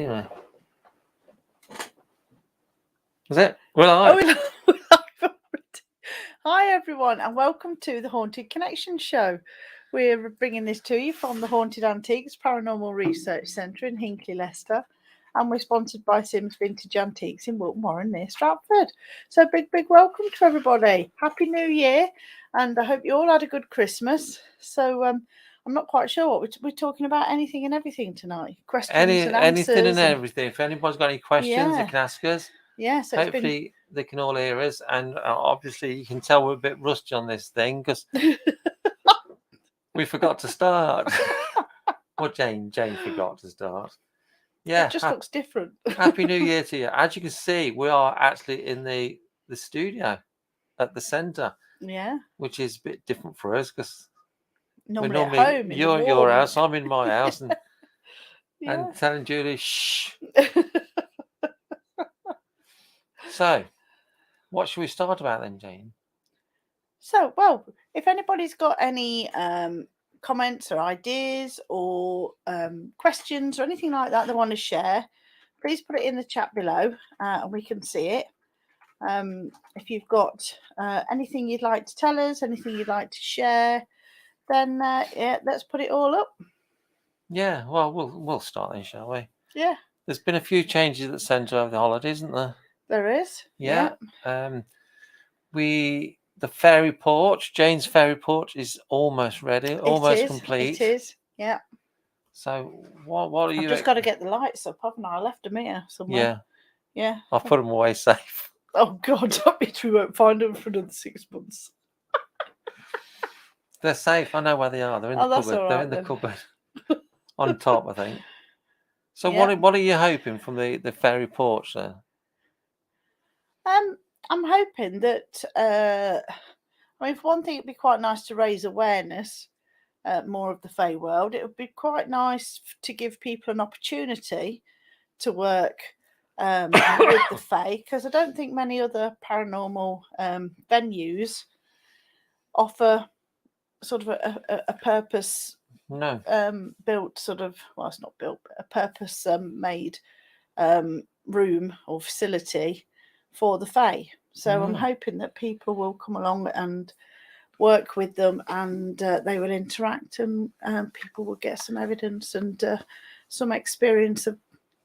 anyway. Is it? We're live. we're live already. Hi everyone, and welcome to the Haunted Connection Show. We're bringing this to you from the Haunted Antiques Paranormal Research Centre in Hinckley, Leicester, and we're sponsored by Sims Vintage Antiques in Wilton Warren near Stratford. So big welcome to everybody. Happy New Year, and I hope you all had a good Christmas. So I'm not quite sure what we're talking about. Anything and everything tonight. Questions and answers. Anything and everything. If anybody's got any questions, they can ask us. Yeah, so hopefully they can all hear us, and obviously you can tell we're a bit rusty on this thing because we forgot to start. Well, Jane forgot to start. Yeah, it just looks different. Happy New Year to you. As you can see, we are actually in the studio at the centre. Yeah, which is a bit different for us because normally at home. You're in your house, I'm in my house, and yeah. and telling Julie shh. So, what should we start about then, Jane? So, well, if anybody's got any comments or ideas or questions or anything like that they want to share, please put it in the chat below and we can see it. If you've got anything you'd like to tell us, anything you'd like to share, then let's put it all up. Yeah, well, we'll start then, shall we? Yeah. There's been a few changes at the centre over the holidays, isn't there? There is. Yeah. The fairy porch, Jane's fairy porch, is almost ready, almost complete. It is. Yeah. So what are you? I've just got to get the lights up, haven't I? I left them here somewhere. Yeah. Yeah. I've put them away safe. Oh God, that means we won't find them for another 6 months. They're safe. I know where they are. They're in the cupboard. They're in the cupboard on top, I think. So what are you hoping from the fairy porch then? I'm hoping that I mean, for one thing, it'd be quite nice to raise awareness more of the Fae world. It would be quite nice to give people an opportunity to work with the Fae, because I don't think many other paranormal venues offer sort of a purpose built sort of, well, it's not built, but a purpose made room or facility for the Fae. So I'm hoping that people will come along and work with them, and they will interact, and people will get some evidence and some experience of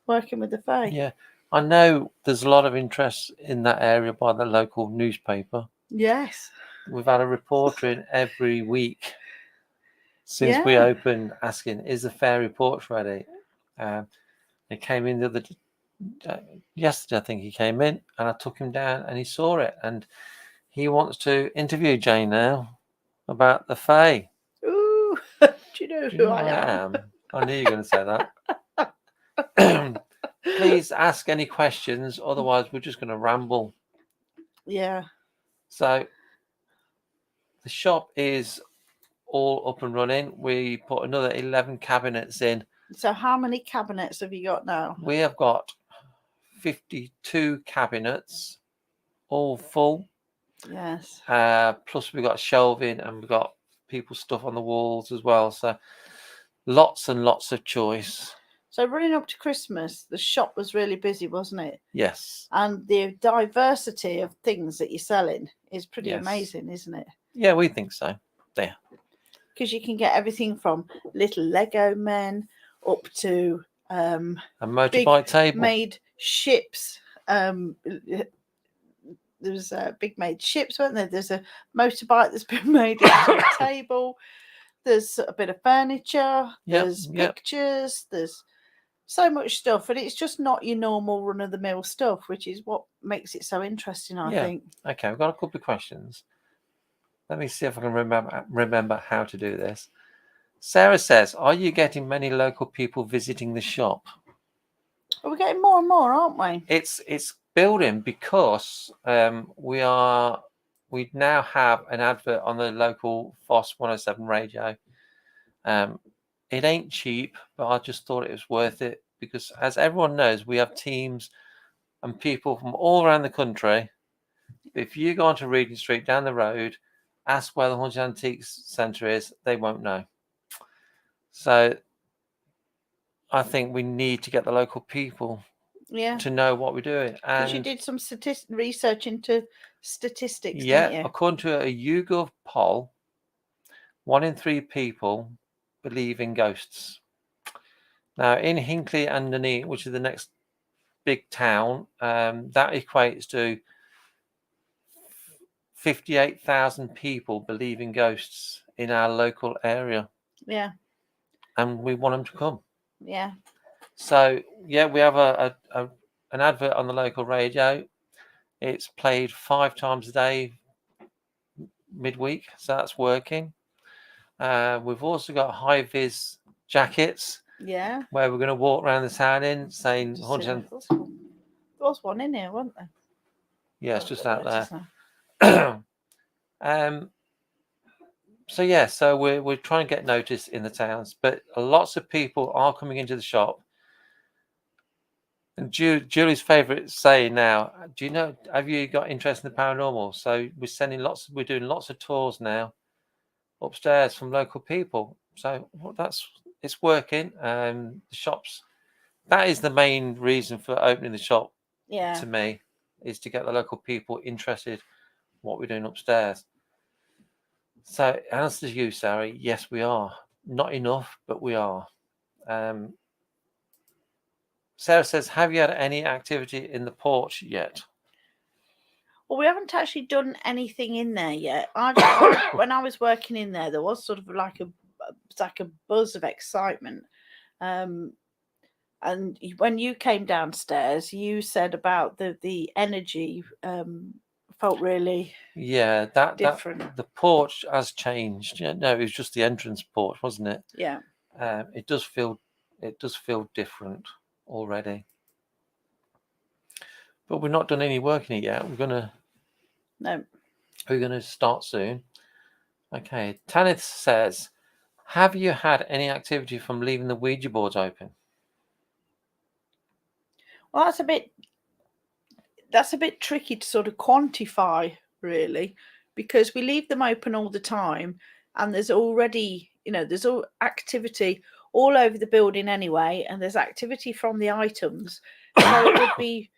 working with the Fae. Yeah, I know there's a lot of interest in that area by the local newspaper. Yes. We've had a reporter in every week since we opened asking, is the fairy porch ready? They came in yesterday, I think he came in, and I took him down and he saw it, and he wants to interview Jane now about the Fae. Ooh, do you know who I am? I knew you were going to say that. Please ask any questions, otherwise we're just going to ramble. Yeah. So the shop is all up and running. We put another 11 cabinets in. So how many cabinets have you got now? We have got 52 cabinets, all full. Yes. Plus we've got shelving, and we've got people's stuff on the walls as well. So lots and lots of choice. So running up to Christmas, the shop was really busy, wasn't it? Yes. And the diversity of things that you're selling is pretty amazing, isn't it? Yeah, we think so. Yeah. Because you can get everything from little Lego men up to a motorbike table, made ships. There's big made ships, weren't there? There's a motorbike that's been made into a table. There's a bit of furniture. There's pictures. There's so much stuff, and it's just not your normal run of the mill stuff, which is what makes it so interesting, I think. Okay, we've got a couple of questions. Let me see if I can remember how to do this. Sarah says, are you getting many local people visiting the shop? We're getting more and more, aren't we? It's building because we now have an advert on the local FOSS 107 radio. It ain't cheap, but I just thought it was worth it because, as everyone knows, we have teams and people from all around the country. If you go onto Regent Street down the road, ask where the Haunted Antiques Centre is, they won't know. So I think we need to get the local people Yeah, to know what we're doing. because you And did some research into statistics, yeah, didn't you? according to a YouGov poll, 1 in 3 people believe in ghosts. Now, in Hinckley and Nuneaton, which is the next big town, that equates to 58,000 people believe in ghosts in our local area, Yeah, and we want them to come. yeah. So, yeah, we have an advert on the local radio. It's played 5 times a day midweek, so that's working. We've also got high vis jackets Yeah. where we're going to walk around the town in saying Just haunted. see, there was one in here, wasn't there? Yeah, it's just out Just there. So yeah, so we're trying to get noticed in the towns, but lots of people are coming into the shop. And Julie's favourite saying now, do you know? Have you got interest in the paranormal? So we're doing lots of tours now upstairs from local people. So it's working. The shops. That is the main reason for opening the shop. Yeah. To me, is to get the local people interested in what we're doing upstairs. So, answer to you, Sari, yes, we are. Not enough, but we are. Sarah says, have you had any activity in the porch yet? Well, we haven't actually done anything in there yet. When I was working in there was sort of like a buzz of excitement. And when you came downstairs, you said about the energy felt really different. The porch has changed. Yeah, no, it was just the entrance porch, wasn't it? Yeah. It does feel different already. But we've not done any work in it yet. We're gonna start soon. Okay. Tanith says, have you had any activity from leaving the Ouija boards open? Well, that's a bit tricky to sort of quantify, really, because we leave them open all the time, and there's already, there's all activity all over the building anyway, and there's activity from the items, so it would be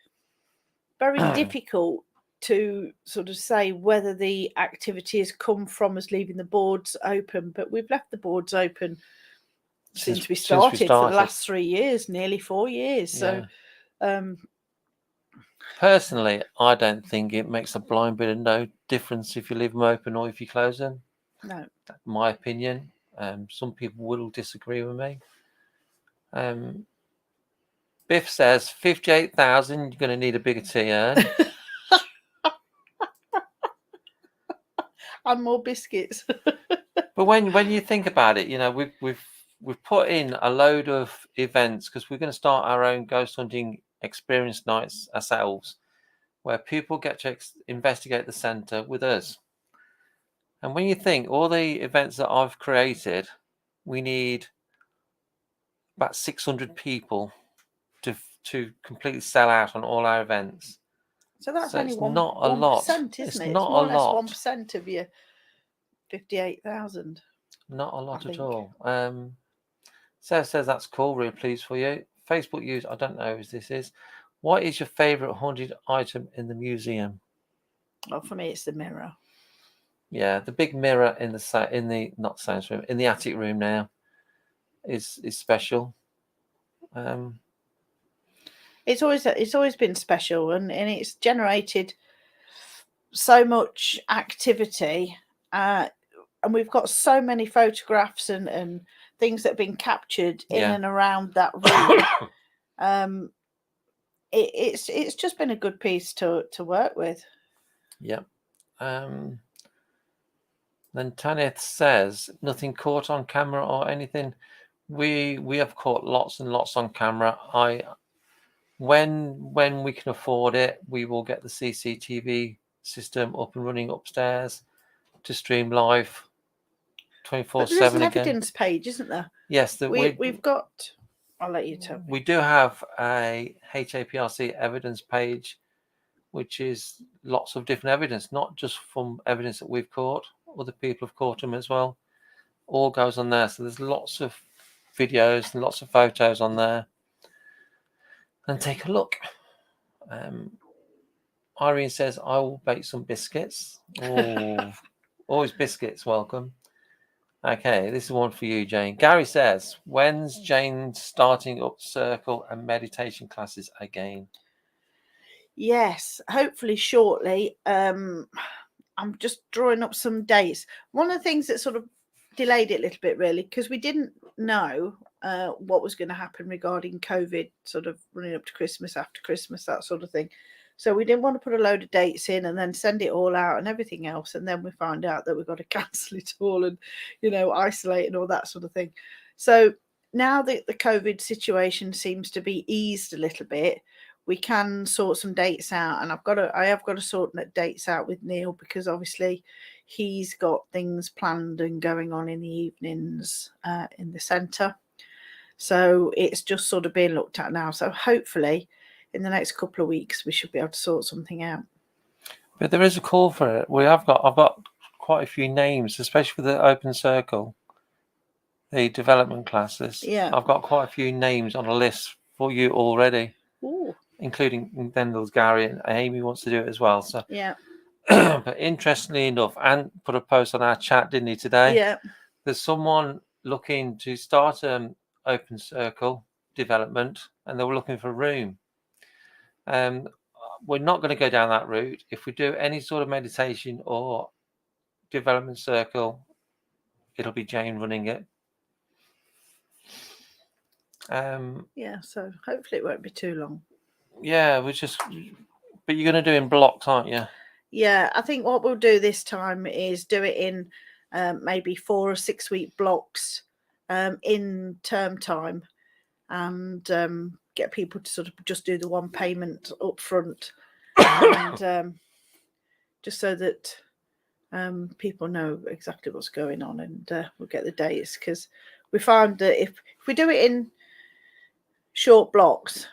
very difficult to sort of say whether the activity has come from us leaving the boards open. But we've left the boards open since we started for the last 3 years, nearly 4 years. So personally, I don't think it makes a blind bit of no difference if you leave them open or if you close them. No. That's my opinion. Some people will disagree with me. Biff says 58,000. You're going to need a bigger tea urn. And more biscuits. But when you think about it, we've put in a load of events because we're going to start our own ghost hunting experience nights ourselves, where people get to investigate the centre with us. And when you think all the events that I've created, we need about 600 people to completely sell out on all our events. So that's only it's not a lot, isn't it? It's It's not more a or less lot. 1% of your 58,000. Not a lot at all. Sarah says that's cool. Really pleased for you. Facebook use. I don't know who this is. What is your favourite haunted item in the museum? Well, for me, it's the mirror. Yeah, the big mirror in the not science room, in the attic room now is special. It's always been special, and it's generated so much activity, and we've got so many photographs and things that have been captured in and around that room. It's just been a good piece to work with. Yep. Then Tanith says nothing caught on camera or anything. We have caught lots and lots on camera. When we can afford it, we will get the CCTV system up and running upstairs to stream live 24/7 again. There is an evidence page, isn't there? Yes, we've got. I'll let you tell me. We do have a HAPRC evidence page, which is lots of different evidence, not just from evidence that we've caught. Other people have caught them as well. All goes on there. So there's lots of videos and lots of photos on there. And take a look. Irene says, I will bake some biscuits. Oh, always biscuits, welcome. Okay, this is one for you, Jane. Gary says, when's Jane starting up circle and meditation classes again? Yes, hopefully shortly. I'm just drawing up some dates. One of the things that sort of delayed it a little bit, really, because we didn't know what was going to happen regarding COVID, sort of running up to Christmas, after Christmas, that sort of thing. So we didn't want to put a load of dates in and then send it all out and everything else. And then we find out that we've got to cancel it all and, isolate and all that sort of thing. So now that the COVID situation seems to be eased a little bit, we can sort some dates out. And I have got to sort dates out with Neil, because obviously he's got things planned and going on in the evenings in the centre. So it's just sort of being looked at now. So hopefully in the next couple of weeks we should be able to sort something out. But there is a call for it. I've got quite a few names, especially for the open circle, the development classes. Yeah. I've got quite a few names on a list for you already. Ooh. Including Dendel's Gary, and Amy wants to do it as well. So yeah. But interestingly enough, Ant put a post on our chat, didn't he, today? Yeah. There's someone looking to start an open circle development, and they were looking for a room. We're not going to go down that route. If we do any sort of meditation or development circle, it'll be Jane running it. Yeah, so hopefully it won't be too long. Yeah, but you're going to do in blocks, aren't you? Yeah, I think what we'll do this time is do it in maybe 4 or 6 week blocks in term time, and get people to sort of just do the one payment up front, and just so that people know exactly what's going on, and we'll get the dates, because we found that if we do it in short blocks,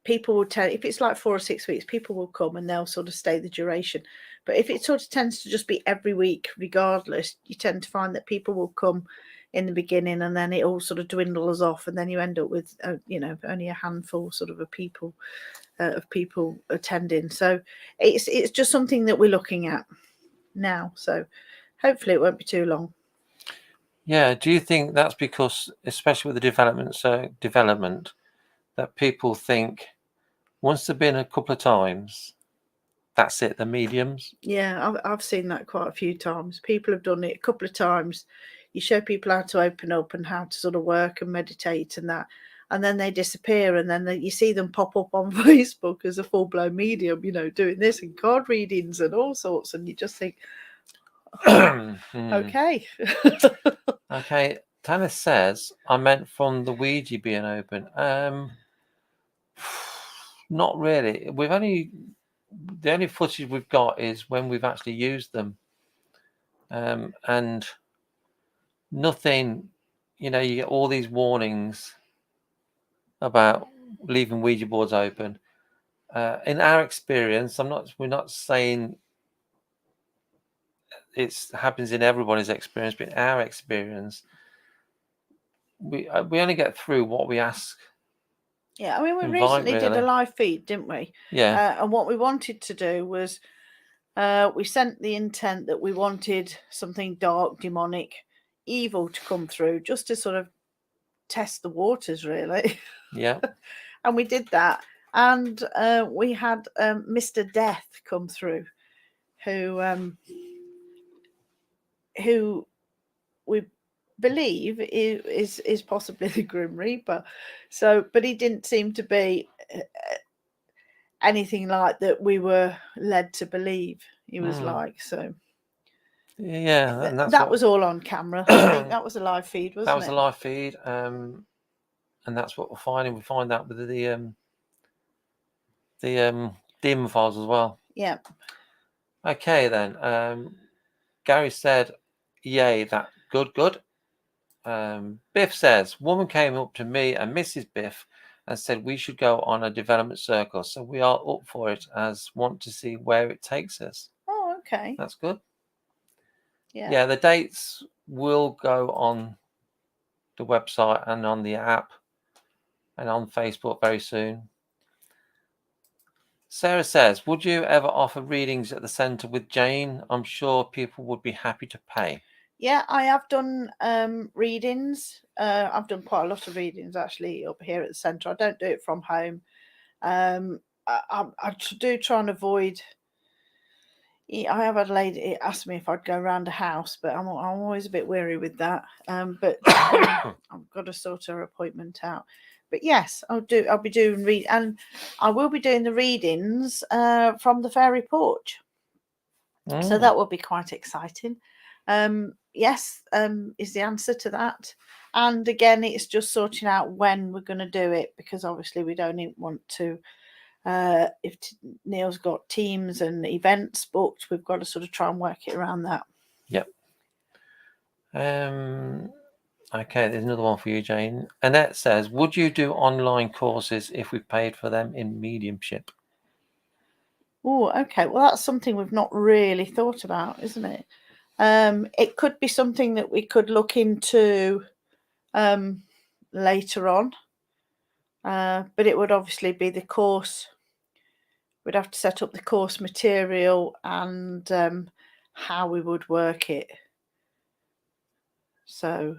people will if it's like 4 or 6 weeks, people will come and they'll sort of stay the duration. But if it sort of tends to just be every week regardless, you tend to find that people will come in the beginning and then it all sort of dwindles off, and then you end up with only a handful sort of people attending. So it's just something that we're looking at now, so hopefully it won't be too long. Yeah, do you think that's because, especially with the development, that people think once they've been a couple of times, that's it, the mediums? Yeah, I've seen that quite a few times. People have done it a couple of times. You show people how to open up and how to sort of work and meditate and that, and then they disappear, and then you see them pop up on Facebook as a full-blown medium, doing this and card readings and all sorts, and you just think, okay. Okay, Tanner says, I meant from the Ouija being open. Not really. The only footage we've got is when we've actually used them, and nothing. You get all these warnings about leaving Ouija boards open. In our experience, we're not saying it happens in everybody's experience, but in our experience, we only get through what we ask. Yeah, I mean, we recently did a live feed, didn't we? Yeah. And what we wanted to do was we sent the intent that we wanted something dark, demonic, evil to come through, just to sort of test the waters, really. Yeah. And we did that. And we had Mr. Death come through, who we believe is possibly the Grim Reaper. But he didn't seem to be anything like that we were led to believe he was like. So yeah, and that was all on camera. I think that was a live feed, wasn't it? That was a live feed, and that's what we're finding. We find that with the demon files as well. Yeah. Okay then. Gary said, "Yay, that good." Biff says, "Woman came up to me and Mrs. Biff and said we should go on a development circle. So we are up for it, as want to see where it takes us." Oh, okay. That's good. Yeah. Yeah, the dates will go on the website and on the app and on Facebook very soon. Sarah says, would you ever offer readings at the centre with Jane? I'm sure people would be happy to pay. Yeah, I have done readings. I've done quite a lot of readings actually up here at the centre. I don't do it from home. I do try and avoid. I have had a lady ask me if I'd go around a house, but I'm always a bit weary with that. But I've got to sort her appointment out. But yes, I'll be doing and I will be doing the readings from the fairy porch. So that will be quite exciting. Yes, is the answer to that. And again, it's just sorting out when we're going to do it, because obviously we don't even want to. If Neil's got teams and events booked, we've got to sort of try and work it around that. Yep. Okay, there's another one for you, Jane. Annette says, would you do online courses if we paid for them in mediumship? Oh, okay. Well, that's something we've not really thought about, isn't it? It could be something that we could look into later on. But it would obviously be the course. We'd have to set up the course material and how we would work it. So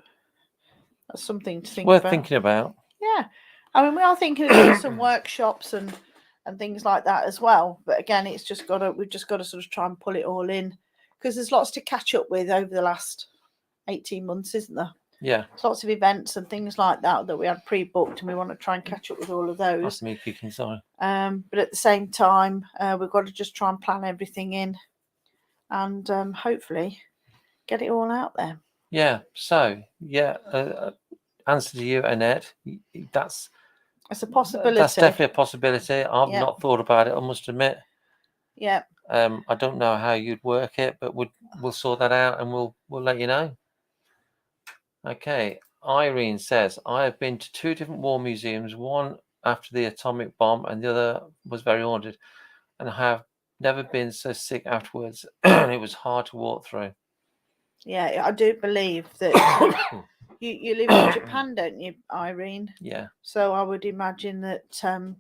that's something to think Worth about. thinking about. Yeah. I mean, we are thinking of doing some workshops and things like that as well. But again, we've just got to sort of try and pull it all in, because there's lots to catch up with over the last 18 months, isn't there? Yeah. There's lots of events and things like that we had pre-booked, and we want to try and catch up with all of those. That's me kicking, sorry. But at the same time, we've got to just try and plan everything in and hopefully get it all out there. Yeah. So, answer to you, Annette. That's a possibility. That's definitely a possibility. I've not thought about it, I must admit. Yeah. I don't know how you'd work it, but we'll sort that out and we'll let you know. Okay. Irene says, I have been to 2 different war museums, one after the atomic bomb and the other was very haunted, and I have never been so sick afterwards. It was hard to walk through. Yeah, I do believe that you live in Japan, don't you, Irene? Yeah. So I would imagine that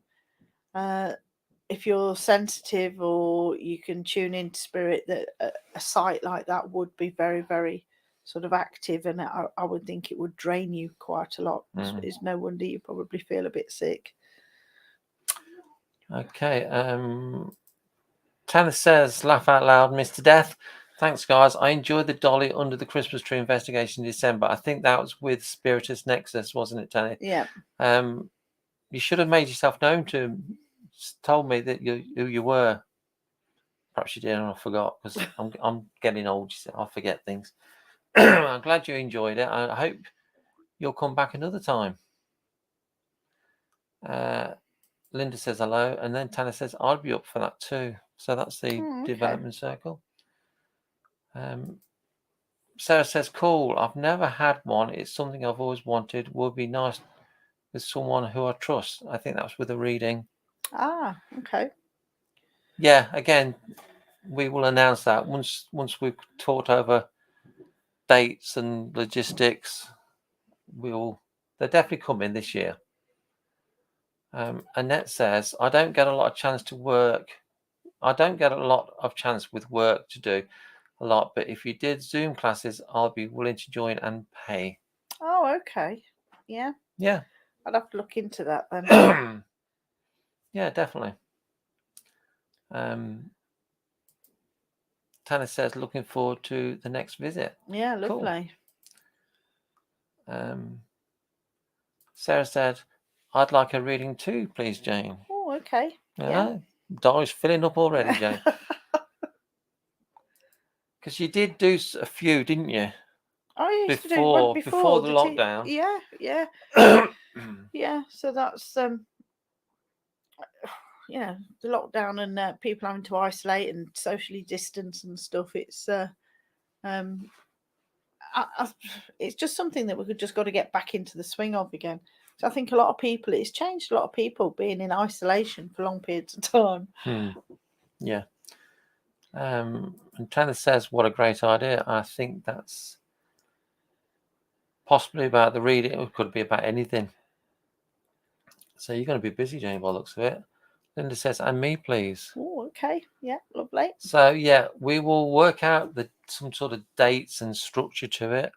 if you're sensitive or you can tune into spirit, that a site like that would be very, very sort of active, and I would think it would drain you quite a lot. It's no wonder you probably feel a bit sick. Okay. Tanner says, laugh out loud, Mr. Death. Thanks, guys. I enjoyed the dolly under the Christmas tree investigation in December. I think that was with Spiritus Nexus, wasn't it, Tanner? Yeah. You should have made yourself known to him. Told me that who you were. Perhaps you did, and I forgot, because I'm getting old. I forget things. I'm glad you enjoyed it. I hope you'll come back another time. Linda says hello, and then Tanner says I'd be up for that too. So that's the development circle. Sarah says, cool. I've never had one. It's something I've always wanted. Would be nice with someone who I trust. I think that's with a reading. Ah, okay. Yeah, again, we will announce that once we've talked over dates and logistics. They're definitely coming this year. Annette says, I don't get a lot of chance with work to do a lot, but if you did Zoom classes, I'll be willing to join and pay. Oh, okay. Yeah. Yeah. I'd have to look into that then. Yeah, definitely. Tanner says, looking forward to the next visit. Yeah, lovely. Cool. Sarah said, I'd like a reading too, please, Jane. Oh, okay. Yeah. Diary's filling up already, Jane. Because you did do a few, didn't you? I used to do one before the lockdown. Yeah. Yeah. So that's the lockdown and people having to isolate and socially distance and stuff. It's it's just something that we could just got to get back into the swing of again. So I think it's changed a lot of people being in isolation for long periods of time. Yeah. And Tanner says, what a great idea. I think that's possibly about the reading. It could be about anything. So you're going to be busy, Jane, by the looks of it. Linda says, and me, please. Oh, okay. Yeah, lovely. So, yeah, we will work out some sort of dates and structure to it.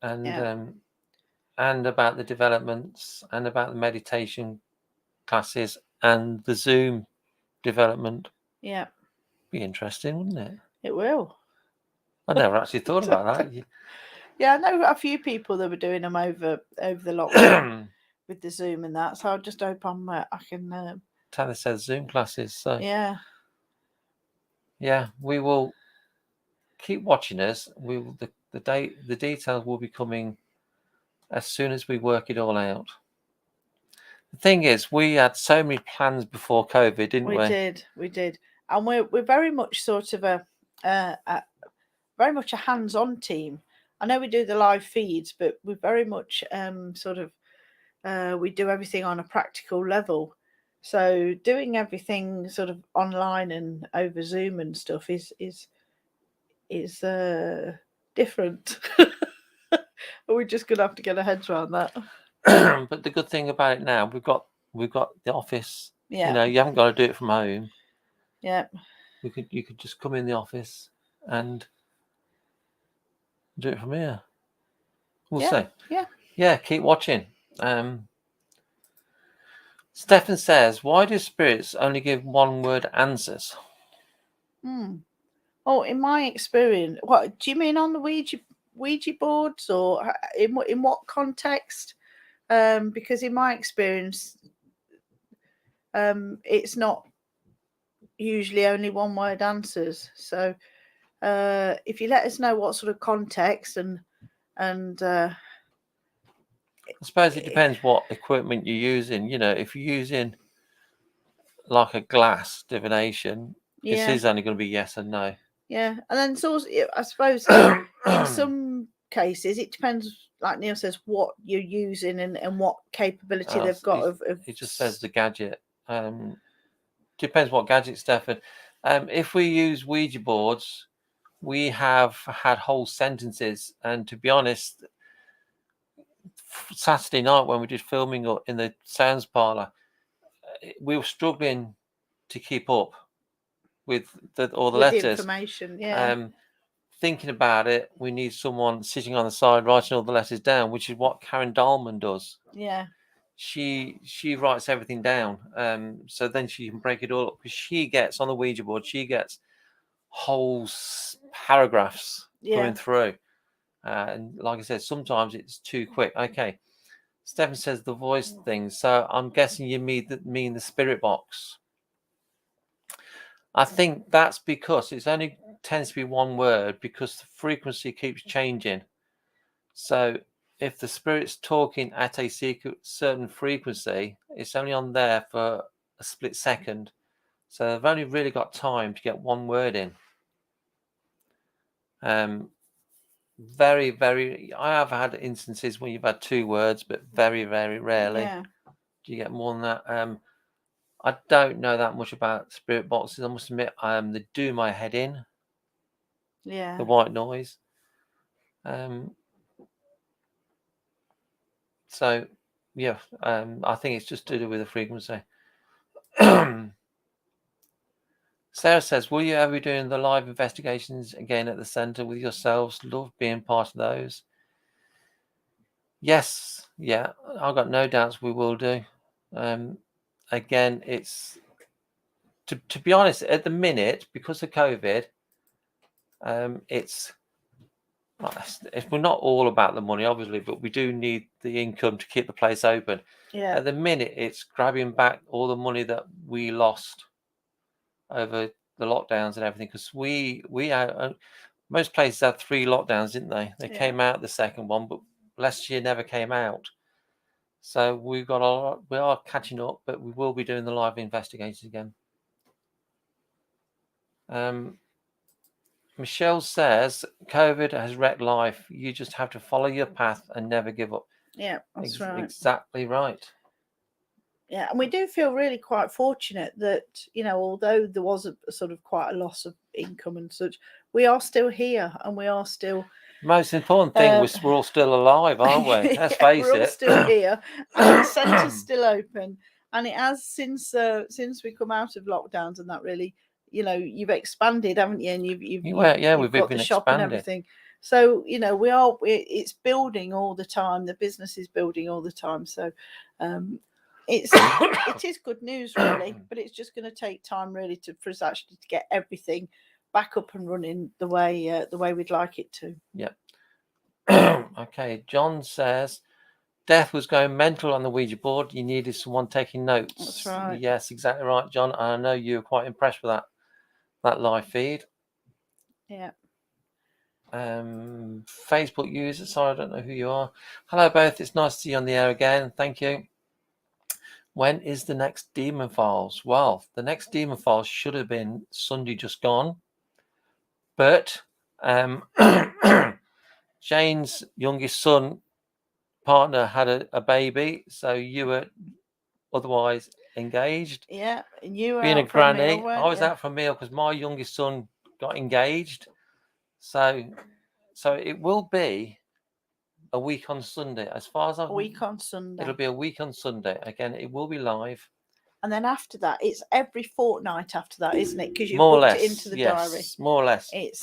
And about the developments and about the meditation classes and the Zoom development. Yeah. Be interesting, wouldn't it? It will. I never actually thought about that. Yeah, I know a few people that were doing them over the lockdown with the Zoom and that. So I just hope I can. Tanner says Zoom classes. So yeah, we will keep watching us. We will, the details will be coming as soon as we work it all out. The thing is, we had so many plans before COVID, didn't we? We did, and we're very much sort of a very much a hands-on team. I know we do the live feeds, but we're very much sort of we do everything on a practical level. So doing everything sort of online and over Zoom and stuff is different. We're just gonna have to get our heads around that. But the good thing about it now, we've got the office. Yeah. You know, you haven't got to do it from home. Yeah. You could just come in the office and do it from here. We'll see. Yeah. Yeah, keep watching. Stefan says, why do spirits only give one-word answers? Oh, in my experience, what do you mean on the Ouija boards, or in what context? Because in my experience, it's not usually only one-word answers. So if you let us know what sort of context and I suppose it depends what equipment you're using. You know, if you're using like a glass divination, it is only going to be yes and no. Yeah, and then it's also, I suppose, in some cases it depends, like Neil says, what you're using and what capability they've got of. It just says the gadget. Depends what gadget, Stefan. If we use Ouija boards, we have had whole sentences, and to be honest, Saturday night when we did filming in the sounds parlor, we were struggling to keep up with all the letters. The information, yeah. Thinking about it, we need someone sitting on the side writing all the letters down, which is what Karen Dahlman does. Yeah. She writes everything down, so then she can break it all up, because she gets on the Ouija board, she gets whole paragraphs coming through, and like I said, sometimes it's too quick. Okay, Stephen says the voice thing, so I'm guessing you mean the spirit box. I think that's because it's only tends to be one word, because the frequency keeps changing. So if the spirit's talking at a certain frequency, it's only on there for a split second. So they've only really got time to get one word in. Very, very, I have had instances where you've had two words, but very, very rarely do you get more than that. I don't know that much about spirit boxes, I must admit. They do my head in. Yeah. The white noise. So, yeah, I think it's just to do with the frequency. Sarah says, will you ever be doing the live investigations again at the centre with yourselves? Love being part of those. Yes, yeah, I've got no doubts we will do. Again, it's, to be honest, at the minute, because of COVID, it's we're not all about the money, obviously, but we do need the income to keep the place open. Yeah. At the minute, it's grabbing back all the money that we lost over the lockdowns and everything, because most places had 3 lockdowns, didn't they? They came out the second one, but last year never came out. So we are catching up, but we will be doing the live investigations again. Michelle says, COVID has wrecked life. You just have to follow your path and never give up. Yeah, that's right. Exactly right. Yeah, and we do feel really quite fortunate that, you know, although there was a sort of quite a loss of income and such, we are still here, and we are still Most important thing, we're all still alive, aren't we? Let's face we're all it. still here, and the centre's still open, and it has since we come out of lockdowns and that. Really, you've expanded, haven't you? And you've we've got been the shop expanded. and everything. So it's building all the time. The business is building all the time. So it is good news, really, but it's just going to take time, really, for us actually to get everything back up and running the way we'd like it to. Yep. Okay, John says Death was going mental on the Ouija board. You needed someone taking notes. That's right. Yes, exactly right, John. I know you were quite impressed with that live feed. Yeah. Facebook user, sorry, I don't know who you are. Hello both, it's nice to see you on the air again. Thank you. When is the next Demon Files? Well, the next Demon Files should have been Sunday just gone, but Jane's youngest son partner had a baby, so you were otherwise engaged. Yeah, and you were being out a for a granny. meal, weren't I was you? out for a meal because my youngest son got engaged, so it will be a week on Sunday. As far as A week on Sunday. It'll be a week on Sunday. Again, it will be live. And then after that, it's every fortnight after that, isn't it? Because you've More or booked less, it into the diary. More or less. It's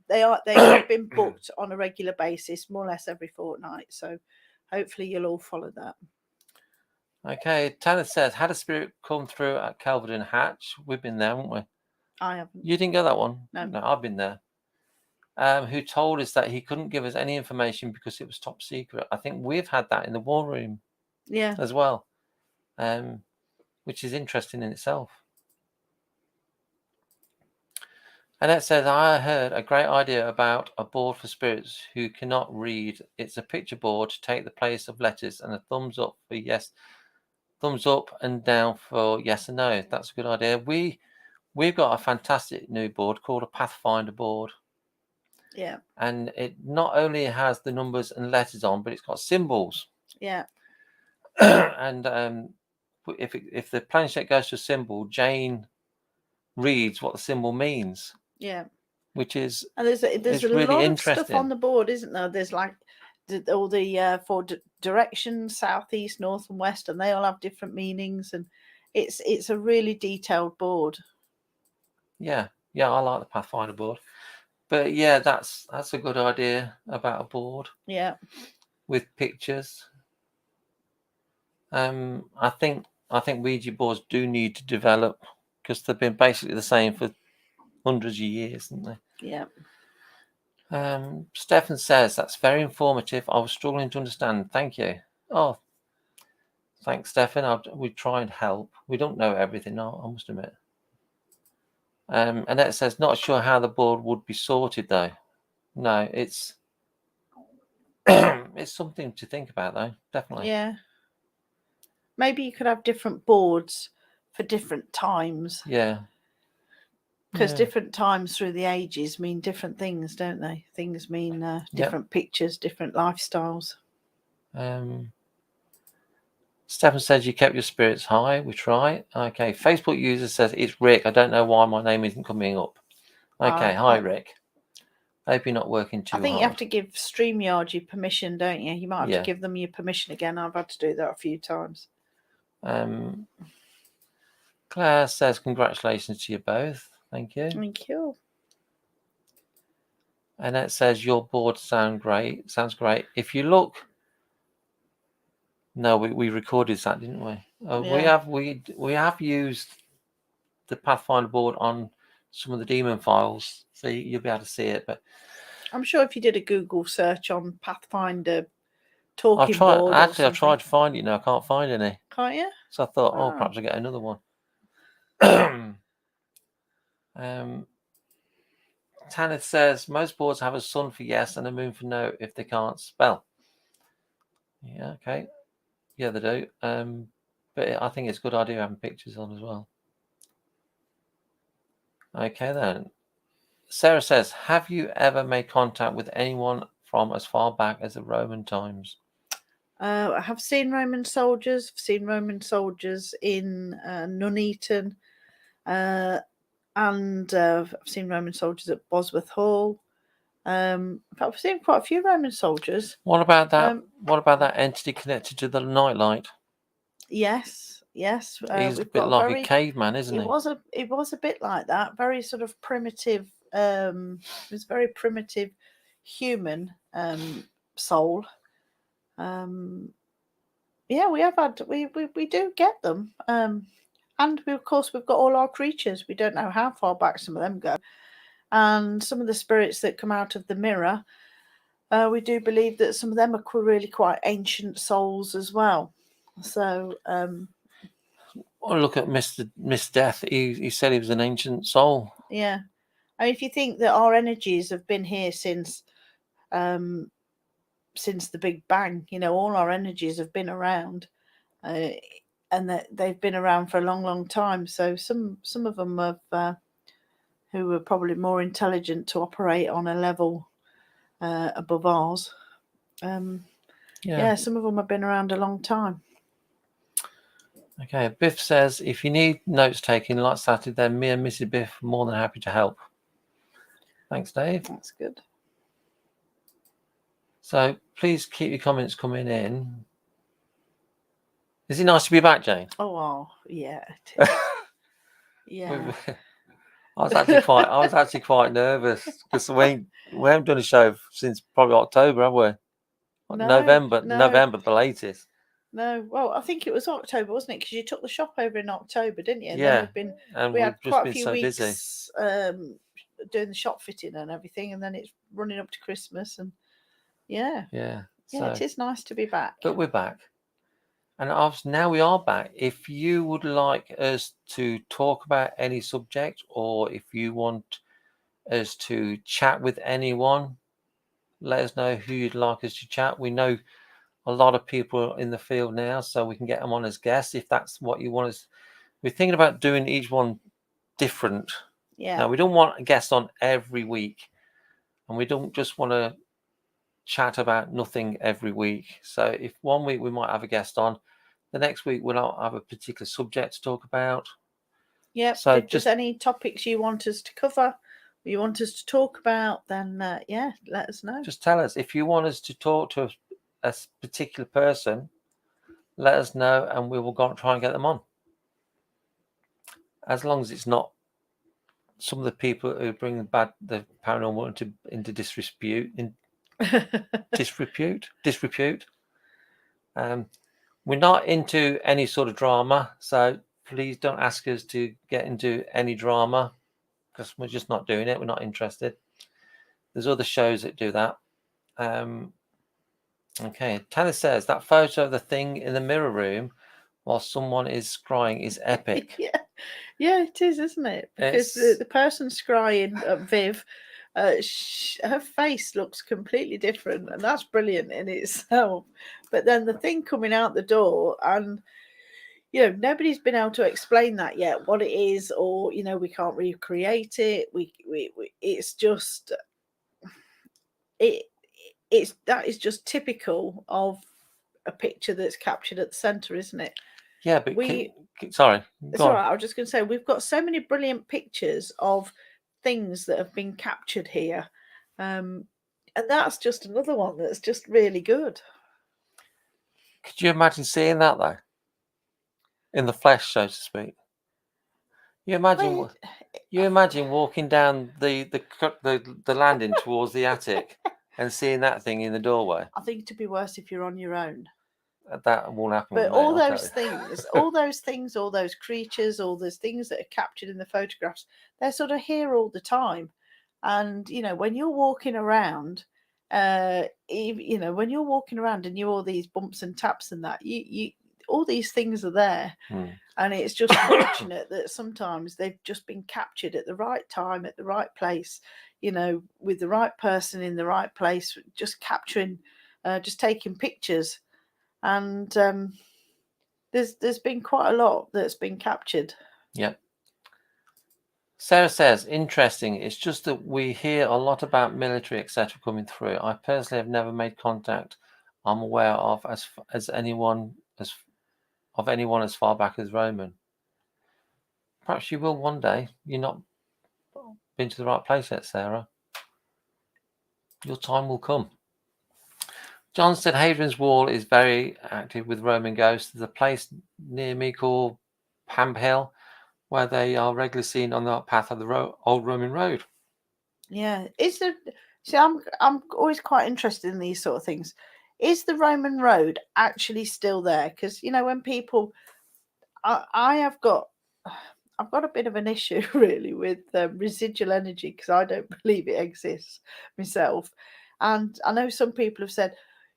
they have been booked on a regular basis, more or less every fortnight. So hopefully you'll all follow that. Okay, Tanner says, had a spirit come through at Kelvedon Hatch? We've been there, haven't we? I haven't. You didn't go that one? No, I've been there. Who told us that he couldn't give us any information because it was top secret. I think we've had that in the war room, as well, which is interesting in itself. And it says, I heard a great idea about a board for spirits who cannot read. It's a picture board to take the place of letters and a thumbs up for yes, thumbs up and down for yes and no. That's a good idea. We've got a fantastic new board called a Pathfinder Board. Yeah. And it not only has the numbers and letters on, but it's got symbols. Yeah. And if the planchette goes to a symbol, Jane reads what the symbol means. Yeah. Which is and there's a really lot interesting. of stuff on the board, isn't there? There's like all the 4 directions, south, east, north, and west, and they all have different meanings, and it's a really detailed board. Yeah, I like the Pathfinder board, but yeah, that's a good idea about a board. Yeah, with pictures. I think Ouija boards do need to develop because they've been basically the same for hundreds of years, haven't they? Yeah. Stefan says that's very informative. I was struggling to understand. Thank you. Oh, thanks, Stefan. We try and help. We don't know everything, I must admit. And it says not sure how the board would be sorted though. No, it's it's something to think about though. Definitely. Yeah. Maybe you could have different boards for different times. Yeah. Because different times through the ages mean different things, don't they? Things mean different pictures, different lifestyles. Stefan says you kept your spirits high. We try. Okay. Facebook user says it's Rick. I don't know why my name isn't coming up. Okay. Hi, Rick. I hope you're not working too hard. I think you have to give StreamYard your permission, don't you? You might have to give them your permission again. I've had to do that a few times. Claire says congratulations to you both. Thank you. Thank you. And it says your board sounds great. If you look, no, we recorded that, didn't we? We have used the Pathfinder board on some of the demon files, so you'll be able to see it. But I'm sure if you did a Google search on Pathfinder talking board, I've tried to find it. No, I can't find any. Can't you? So I thought, perhaps I'll get another one. Tanith says most boards have a sun for yes and a moon for no if they can't spell. Yeah, okay. Yeah, they do. But I think it's a good idea having pictures on as well. Okay, then. Sarah says, have you ever made contact with anyone from as far back as the Roman times? I have seen Roman soldiers. I've seen Roman soldiers in Nuneaton. And I've seen Roman soldiers at Bosworth Hall. In fact, I've seen quite a few Roman soldiers. What about that? What about that entity connected to the nightlight? Yes. He's a We've bit got like a caveman, isn't he? It was a bit like that. Very sort of primitive. It was very primitive human soul. Yeah, we have had we do get them. And of course we've got all our creatures. We don't know how far back some of them go. And some of the spirits that come out of the mirror, we do believe that some of them are really quite ancient souls as well. So oh, look at Miss Death. He said he was an ancient soul. yeah, I mean, if you think that our energies have been here since the Big Bang, all our energies have been around, and that they've been around for a long, long time. So some of them have, who are probably more intelligent to operate on a level above ours. Yeah, some of them have been around a long time. Okay, Biff says, if you need notes taking like Saturday, then me and Mrs. Biff are more than happy to help. Thanks, Dave. That's good. So please keep your comments coming in. Is it nice to be back, Jane? Oh, yeah, it is. Yeah. I was actually quite nervous because we haven't done a show since probably October, have we? November the latest. No, well, I think it was October, wasn't it? Because you took the shop over in October, didn't you? And yeah, we had quite a few so weeks busy. Doing the shop fitting and everything, and then it's running up to Christmas, and yeah, it is nice to be back. But we're back, and now we are back. If you would like us to talk about any subject, or if you want us to chat with anyone, let us know who you'd like us to chat. We know a lot of people in the field now, so we can get them on as guests if that's what you want us. We're thinking about doing each one different. Yeah. Now, we don't want a guest on every week, and we don't just want to chat about nothing every week. So if one week we might have a guest on, the next week we'll not have a particular subject to talk about. Yeah. So if there's any topics you want us to cover, you want us to talk about, then let us know. Just tell us. If you want us to talk to a particular person, let us know, and we will go and try and get them on. As long as it's not some of the people who bring the paranormal into disrepute. We're not into any sort of drama, so please don't ask us to get into any drama because we're just not doing it. We're not interested. There's other shows that do that. Okay, Tanner says that photo of the thing in the mirror room while someone is crying is epic. Yeah, it is, isn't it? Because the person scrying, Viv, her face looks completely different, and that's brilliant in itself. But then the thing coming out the door, and nobody's been able to explain that yet, what it is, or we can't recreate it. It's just that is just typical of a picture that's captured at the center, isn't it? Yeah, but sorry. It's all right. I was just going to say, we've got so many brilliant pictures of things that have been captured here. And that's just another one that's just really good. Could you imagine seeing that, though? In the flesh, so to speak. You imagine walking down the landing towards the attic and seeing that thing in the doorway. I think it'd be worse if you're on your own. That won't happen. But all those things, all those creatures, all those things that are captured in the photographs, they're sort of here all the time. And when you're walking around, when you're walking around and you all these bumps and taps and that, you all these things are there. And it's just fortunate that sometimes they've just been captured at the right time, at the right place, with the right person in the right place, just capturing, just taking pictures. And there's been quite a lot that's been captured. Yeah. Sarah says, interesting. It's just that we hear a lot about military, etc., coming through. I personally have never made contact I'm aware of as anyone as far back as Roman. Perhaps you will one day. You're not been to the right place yet, Sarah. Your time will come. John said Hadrian's Wall is very active with Roman ghosts. There's a place near me called Pamp Hill where they are regularly seen on the path of the old Roman road. Yeah. See, I'm always quite interested in these sort of things. Is the Roman road actually still there? Because, when people, I've got a bit of an issue really with residual energy, because I don't believe it exists myself. And I know some people have said,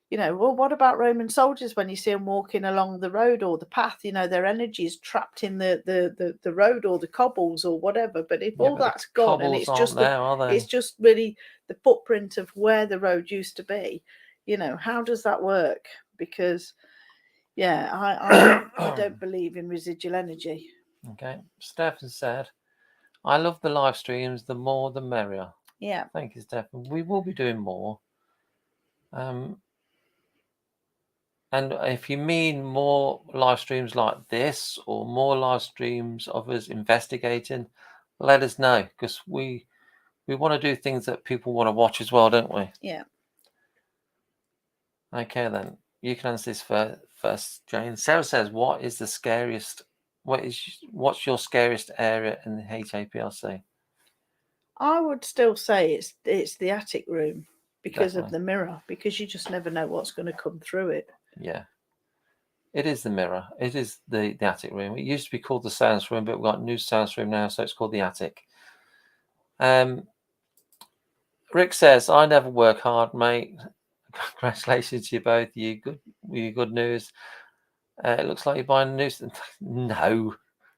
well, what about Roman soldiers when you see them walking along the road or the path? Their energy is trapped in the road or the cobbles or whatever. But if all that's gone and it's just there, are they? it's just really the footprint of where the road used to be, how does that work? Because I don't believe in residual energy. Okay. Stefan said, I love the live streams. The more, the merrier. Yeah. Thank you, Stefan. We will be doing more. And if you mean more live streams like this or more live streams of us investigating, let us know, because we want to do things that people want to watch as well, don't we? Yeah. Okay, then. You can answer this first, Jane. Sarah says, what's your scariest area in the HAPLC? I would still say it's the attic room because of Definitely. the mirror, because you just never know what's going to come through it. Yeah. It is the mirror. It is the attic room. It used to be called the seance room, but we've got a new seance room now, so it's called the attic. Rick says, I never work hard, mate. Congratulations to you both. You good news. It looks like you're buying a new suit. No,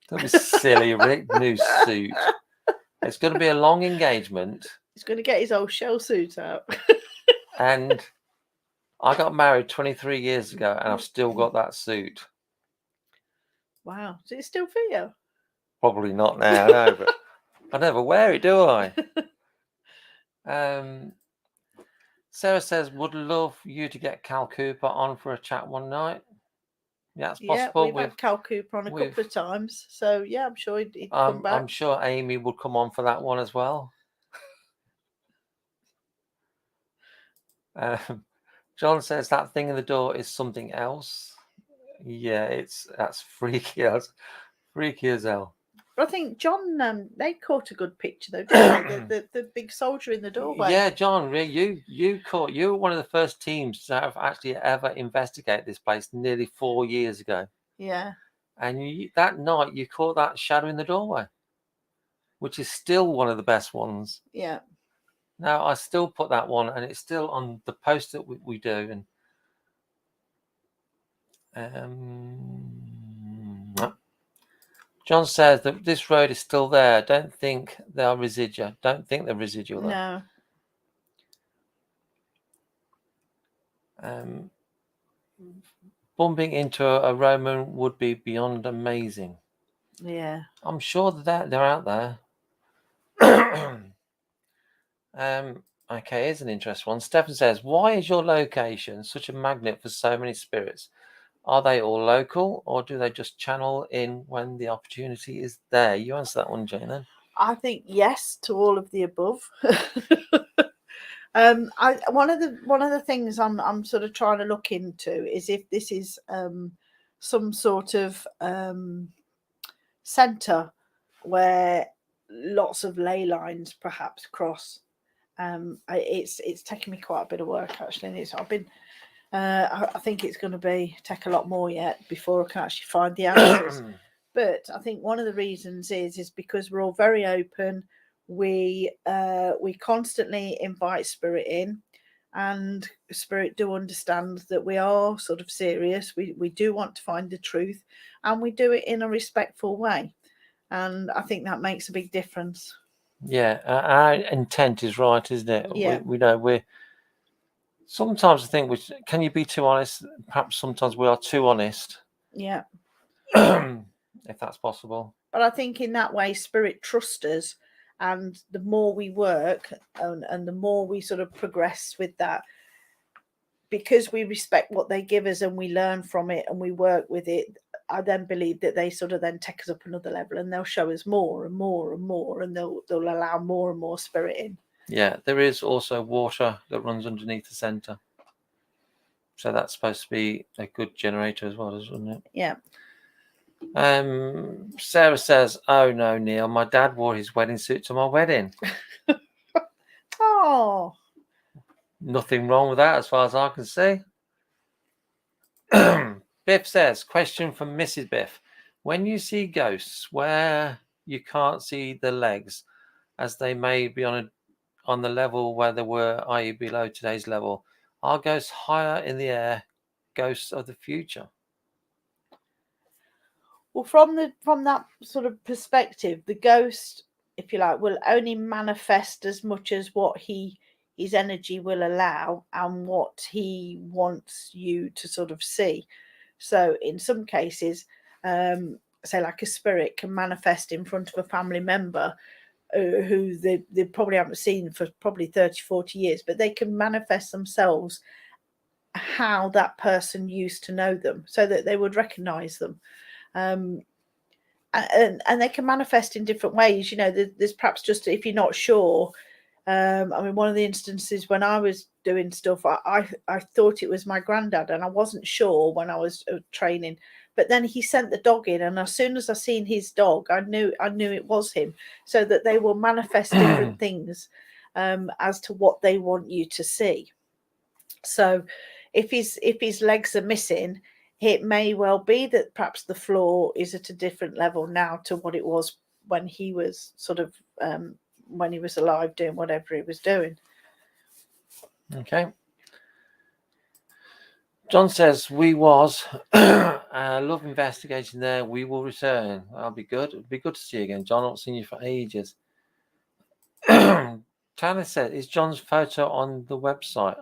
don't be silly, Rick. New suit. It's going to be a long engagement. He's going to get his old shell suit out. And I got married 23 years ago, and I've still got that suit. Wow. Does it still fit you? Probably not now, no, but I never wear it, do I? Sarah says, would love you to get Cal Cooper on for a chat one night. Yeah, it's possible. Yeah, we've had Cal Cooper on a couple of times. So, yeah, I'm sure he'd come back. I'm sure Amy would come on for that one as well. John says that thing in the door is something else. Yeah, that's freaky as hell. But I think John, they caught a good picture though, didn't they? The big soldier in the doorway. Yeah, John, you were one of the first teams to have actually ever investigated this place nearly 4 years ago. Yeah. And that night you caught that shadow in the doorway, which is still one of the best ones. Yeah. Now I still put that one, and it's still on the post that we do. And John says that this road is still there. Don't think they are residual. Don't think they're residual. No. Bumping into a Roman would be beyond amazing. Yeah. I'm sure that they're out there. Okay, here's an interesting one. Stefan says, why is your location such a magnet for so many spirits? Are they all local, or do they just channel in when the opportunity is there? You answer that one, Jane, then. I think yes to all of the above. One of the things I'm sort of trying to look into is if this is some sort of centre where lots of ley lines perhaps cross. It's taken me quite a bit of work actually, and I think it's going to take a lot more yet before I can actually find the answers. But I think one of the reasons is because we're all very open. We constantly invite spirit in, and spirit do understand that we are sort of serious. We do want to find the truth, and we do it in a respectful way. And I think that makes a big difference. Yeah, our intent is right, isn't it? Yeah. We know we're. Sometimes I think can you be too honest? Perhaps sometimes we are too honest. Yeah. If that's possible. But I think in that way, spirit trusts us, and the more we work and the more we sort of progress with that, because we respect what they give us and we learn from it and we work with it, I then believe that they sort of then take us up another level, and they'll show us more and more and more, and they'll allow more and more spirit in. Yeah, there is also water that runs underneath the centre. So that's supposed to be a good generator as well, isn't it? Yeah. Sarah says, "Oh no, Neil, my dad wore his wedding suit to my wedding." Oh. Nothing wrong with that as far as I can see. Biff says, question from Mrs. Biff. When you see ghosts where you can't see the legs, as they may be on the level where they were, i.e. below today's level, are ghosts higher in the air, ghosts of the future? Well, from that sort of perspective, the ghost, if you like, will only manifest as much as what his energy will allow and what he wants you to sort of see. So in some cases, say like a spirit can manifest in front of a family member who they probably haven't seen for probably 30, 40 years, but they can manifest themselves how that person used to know them so that they would recognize them. And they can manifest in different ways. There's perhaps just, if you're not sure, I mean, one of the instances when I was doing stuff, I thought it was my granddad, and I wasn't sure when I was training. But then he sent the dog in, and as soon as I seen his dog, I knew it was him. So that they will manifest different things as to what they want you to see. So, if his legs are missing, it may well be that perhaps the floor is at a different level now to what it was when he was sort of when he was alive doing whatever he was doing. Okay. John says, we was love investigating there. We will return. That'll be good. It'll be good to see you again, John. I've not seen you for ages. Tanner said, is John's photo on the website?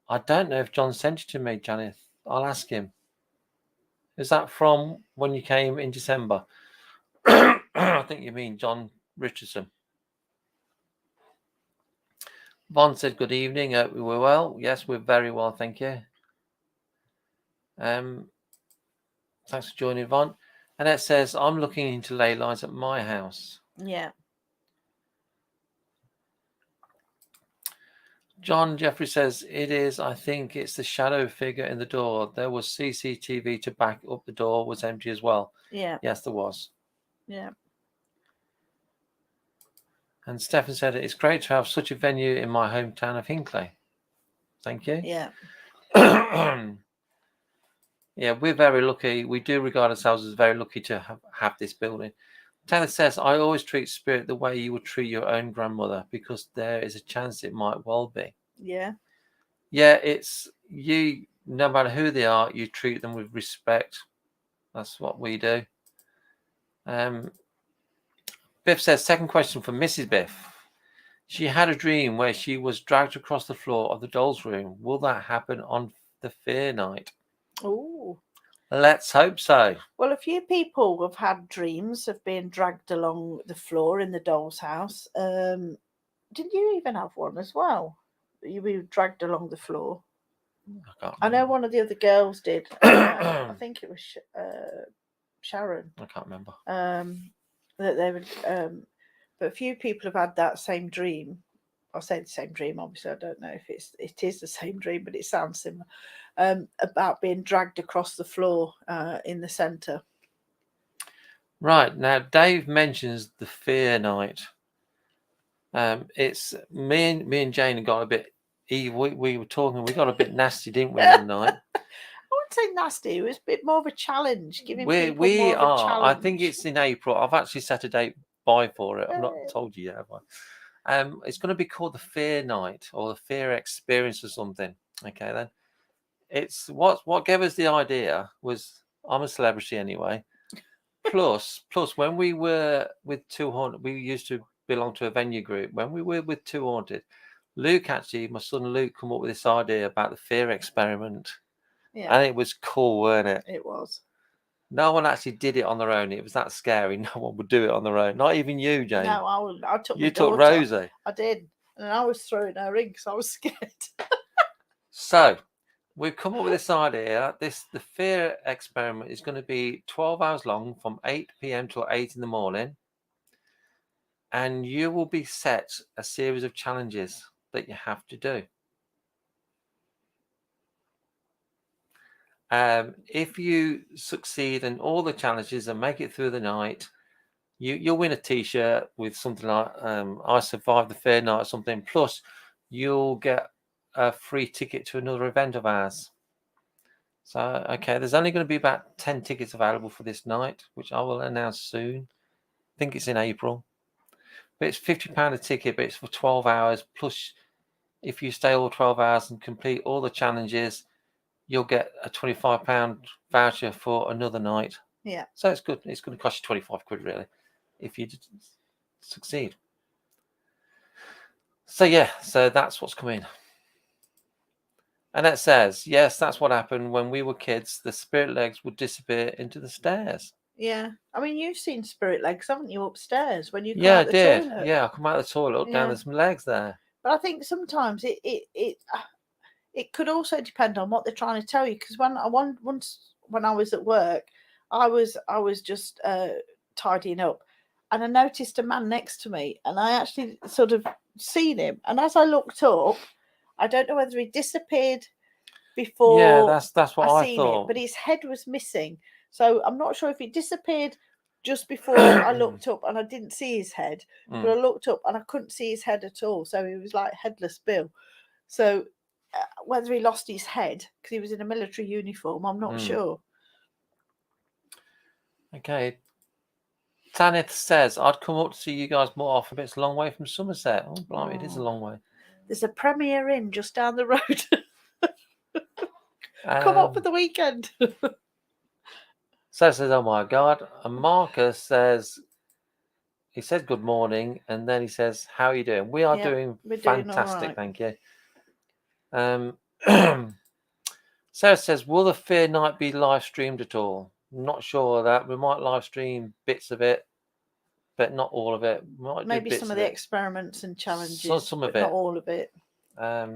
I don't know if John sent it to me, Janet. I'll ask him. Is that from when you came in December? I think you mean John Richardson. Vaughn said, good evening. We were well. Yes, we're very well, thank you. Thanks for joining, Vaughn. And it says, I'm looking into ley lines at my house. Yeah. John Jeffrey says, it is, I think it's the shadow figure in the door. There was CCTV to back up the door was empty as well. Yeah. Yes, there was. Yeah. And Stefan said, it's great to have such a venue in my hometown of Hinckley. Thank you. Yeah. Yeah, we're very lucky. We do regard ourselves as very lucky to have this building. Taylor says, I always treat spirit the way you would treat your own grandmother because there is a chance it might well be. Yeah. Yeah, it's you, no matter who they are, you treat them with respect. That's what we do. Biff says, second question from Mrs. Biff. She had a dream where she was dragged across the floor of the doll's room. Will that happen on the fear night? Oh. Let's hope so. Well, a few people have had dreams of being dragged along the floor in the doll's house. Didn't you even have one as well? You were dragged along the floor. I know one of the other girls did. I think it was Sharon. I can't remember. That they would, but a few people have had that same dream. I'll say the same dream. Obviously, I don't know if it is the same dream, but it sounds similar. About being dragged across the floor in the centre. Right, now Dave mentions the fear night. It's me and Jane got a bit evil. We were talking. We got a bit nasty, didn't we, one night? I wouldn't say nasty. It was a bit more of a challenge. Giving people we more of a are. challenge. I think it's in April. I've actually set a date by for it. I've not told you yet, have I? It's going to be called the Fear Night or the Fear Experience or something. Okay, then. It's what gave us the idea was I'm a celebrity anyway. Plus, when we were with 200, we used to belong to a venue group. When we were with 200, my son Luke, come up with this idea about the fear experiment. Yeah. And it was cool, weren't it? It was. No one actually did it on their own. It was that scary. No one would do it on their own. Not even you, Jane. No, I took my daughter. You took Rosie. I did. And I was throwing her in because I was scared. So, we've come up with this idea. The fear experiment is going to be 12 hours long from 8 p.m. till 8 in the morning. and you will be set a series of challenges that you have to do. If you succeed in all the challenges and make it through the night, you'll win a T-shirt with something like "I survived the fair night" or something. Plus, you'll get a free ticket to another event of ours. So, okay, there's only going to be about 10 tickets available for this night, which I will announce soon. I think it's in April. But it's £50 a ticket, but it's for 12 hours. Plus, if you stay all 12 hours and complete all the challenges, you'll get a £25 voucher for another night. Yeah. So it's good. It's going to cost you 25 quid, really, if you succeed. So, yeah, so that's what's coming. And it says, yes, that's what happened when we were kids. The spirit legs would disappear into the stairs. Yeah. I mean, you've seen spirit legs, haven't you, upstairs when you come Yeah, out I the did. toilet? Yeah, I come out of the toilet, look down, there's some legs there. But I think sometimes it could also depend on what they're trying to tell you. Because once when I was at work, I was just tidying up, and I noticed a man next to me, and I actually sort of seen him. And as I looked up, I don't know whether he disappeared before. Yeah, that's what I seen thought. it, but his head was missing. So I'm not sure if he disappeared just before I looked up and I didn't see his head, but I looked up and I couldn't see his head at all. So he was like headless Bill. So whether he lost his head because he was in a military uniform, I'm not sure. Okay. Tanith says, I'd come up to see you guys more often, but it's a long way from Somerset. Oh, blimey, it is a long way. There's a Premier Inn just down the road. Come up for the weekend. So says, oh my God. And Marcus says, he said good morning, and then he says, how are you doing? We are doing fantastic, thank you. Sarah says, will the Fear Night be live streamed at all? I'm not sure of that. We might live stream bits of it, but not all of it. Maybe some of the experiments and challenges, some of it, not all of it. Yeah,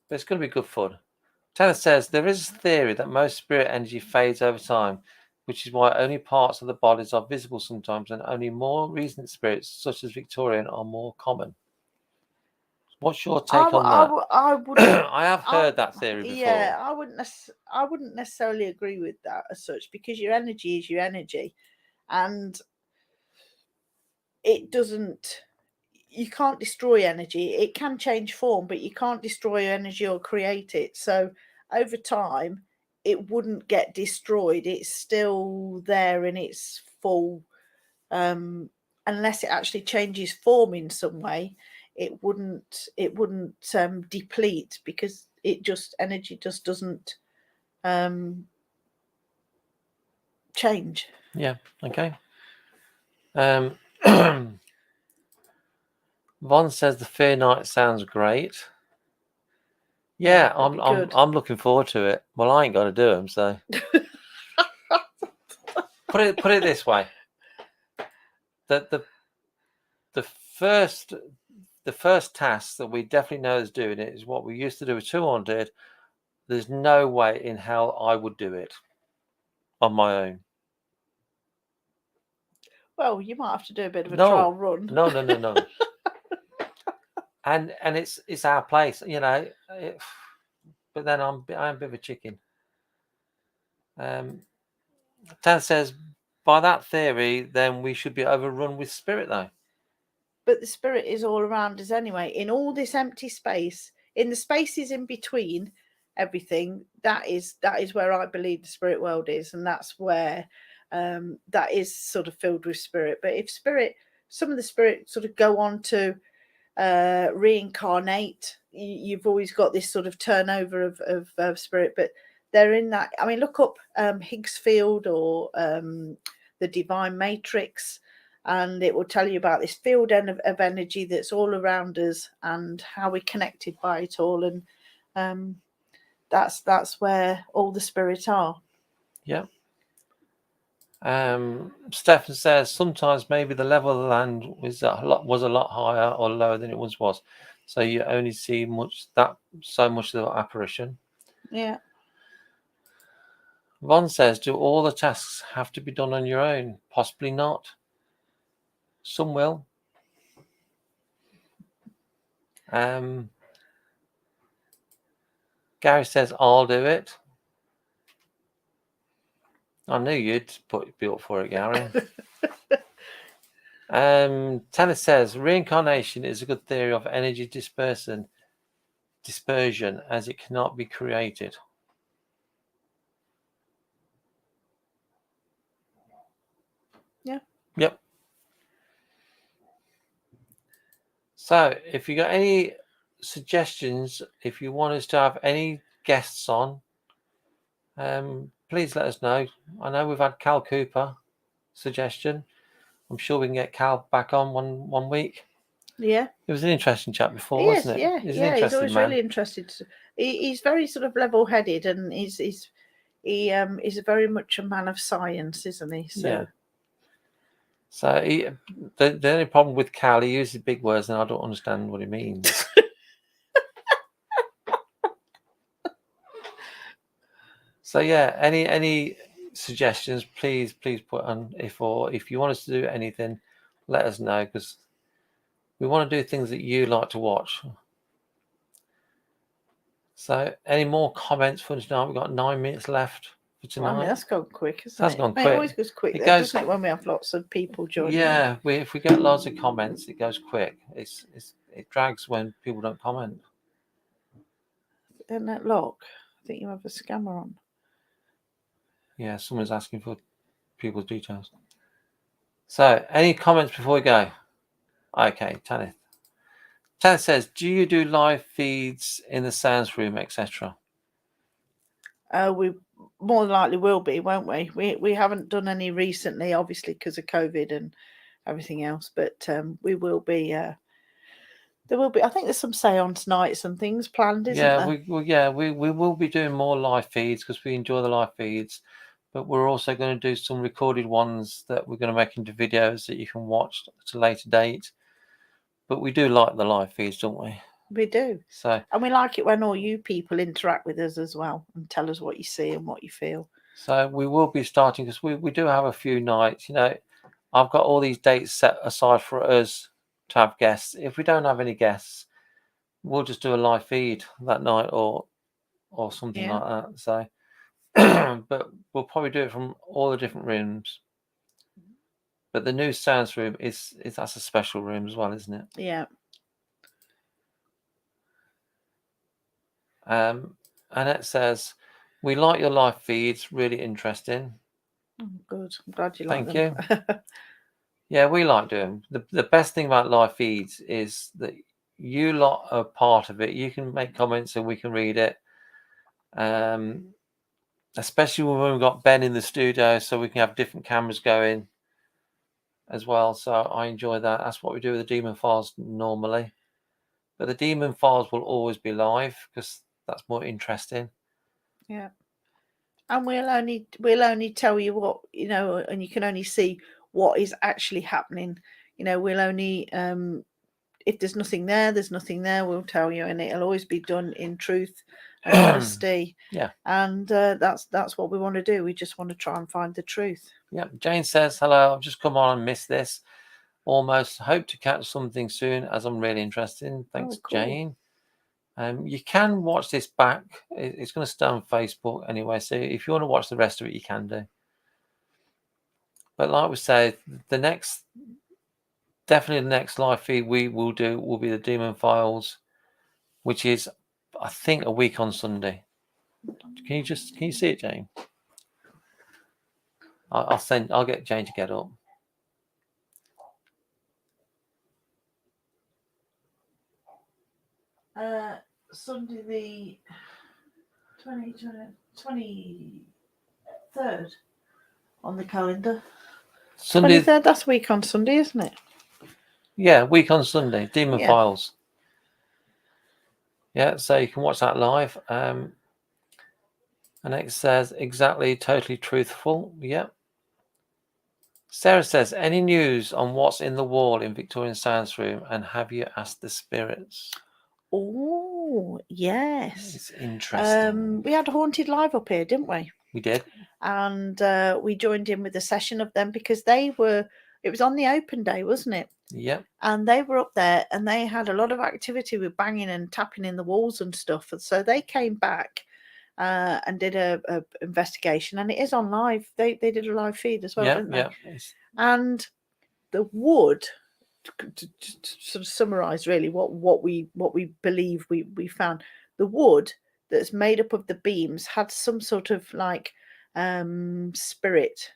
but it's going to be good fun. Tanner says, there is a theory that most spirit energy fades over time, which is why only parts of the bodies are visible sometimes, and only more recent spirits, such as Victorian, are more common. What's your take on that? I have heard that theory before. Yeah, I wouldn't necessarily agree with that as such, because your energy is your energy, and it doesn't. You can't destroy energy. It can change form, but you can't destroy energy or create it. So over time, it wouldn't get destroyed. It's still there in its full, unless it actually changes form in some way. It wouldn't deplete, because energy just doesn't change. Yeah. Okay. Von says the Fear Night sounds great. Yeah, I'm looking forward to it. Well, I ain't got to do them, so put it this way: the first task that we definitely know is doing it is what we used to do with 200. There's no way in hell I would do it on my own. Well, you might have to do a bit of a trial run. No. And it's our place, you know. But then I'm a bit of a chicken. Tan says, by that theory, then we should be overrun with spirit, though. But the spirit is all around us anyway. In all this empty space, in the spaces in between everything, that is where I believe the spirit world is, and that's where that is sort of filled with spirit. But if some of the spirit sort of go on to reincarnate, you've always got this sort of turnover of spirit, but they're in that. I mean, look up Higgs field or the Divine Matrix, and it will tell you about this field of energy that's all around us and how we're connected by it all, and that's where all the spirits are. Yeah. Stefan says sometimes maybe the level of the land was a lot higher or lower than it once was, so you only see so much of the apparition. Yeah. Ron says, do all the tasks have to be done on your own? Possibly not. Some will. Gary says, I'll do it. I knew you'd be up for it, Gary. Tanner says, reincarnation is a good theory of energy dispersion as it cannot be created. Yeah. Yep. So if you got any suggestions, if you want us to have any guests on, please let us know. I know we've had Cal Cooper suggestion. I'm sure we can get Cal back on one week. Yeah. It was an interesting chat before, wasn't it? Yeah, He's yeah. an He's interesting always man. really interested. He's very sort of level-headed, and he's very much a man of science, isn't he? So. Yeah. So the only problem with Cal, he uses big words, and I don't understand what he means. So yeah, any suggestions, please put on. If you want us to do anything, let us know, because we want to do things that you like to watch. So any more comments for tonight? We've got 9 minutes left for tonight. Well, I mean, that's gone quick, hasn't That's it? gone quick. It always goes quick, doesn't it, when we have lots of people joining? Yeah, if we get lots of comments, it goes quick. It drags when people don't comment. And that lock, I think you have a scammer on. Yeah, someone's asking for people's details. So, any comments before we go? Okay, Tanith. Tanith says, do you do live feeds in the sounds room, etc.? We more than likely will be, won't we? We haven't done any recently, obviously, because of COVID and everything else, but we will be. There will be. I think there's some seance nights and things planned, isn't there? We will be doing more live feeds because we enjoy the live feeds, but we're also going to do some recorded ones that we're going to make into videos that you can watch at a later date. But we do like the live feeds, don't we? We do. So, and we like it when all you people interact with us as well and tell us what you see and what you feel. So we will be starting, because we do have a few nights. You know, I've got all these dates set aside for us to have guests. If we don't have any guests, we'll just do a live feed that night or something like that. So, but we'll probably do it from all the different rooms. But the new sounds room is that's a special room as well, isn't it? Yeah. Annette says, we like your live feeds, really interesting. Oh, good. I'm glad you like them. Thank you. Yeah, we like doing them. The best thing about live feeds is that you lot are part of it. You can make comments and we can read it. Especially when we've got Ben in the studio, so we can have different cameras going as well. So I enjoy that. That's what we do with the Demon Files normally. But the Demon Files will always be live because that's more interesting. Yeah. And we'll only tell you what, and you can only see what is actually happening. We'll only if there's nothing there, there's nothing there. We'll tell you, and it'll always be done in truth and honesty. Yeah. And that's what we want to do. We just want to try and find the truth. Yeah. Jane says, hello, I've just come on and missed this. Almost hope to catch something soon, as I'm really interested. Thanks, cool. Jane. You can watch this back. It's going to stay on Facebook anyway, so if you want to watch the rest of it, you can do. But like we said, definitely the next live feed we will do will be the Demon Files, which is, I think, a week on Sunday. Can you see it, Jane? I'll get Jane to get up. Sunday the 23rd on the calendar. Sunday 23rd, that's a week on Sunday, isn't it? Yeah, week on Sunday, Demon Files. Yeah, so you can watch that live. And it says exactly, totally truthful. Yeah. Sarah says, any news on what's in the wall in Victorian Sounds Room, and have you asked the spirits? Oh, yes. It's interesting. We had a haunted live up here, didn't we? We did. And we joined in with a session of them because they were It was on the open day, wasn't it? Yep. And they were up there and they had a lot of activity with banging and tapping in the walls and stuff. And so they came back and did a investigation, and it is on live. They did a live feed as well, didn't they? And the wood, to sort of summarize really what we believe we found, the wood that's made up of the beams had some sort of like spirit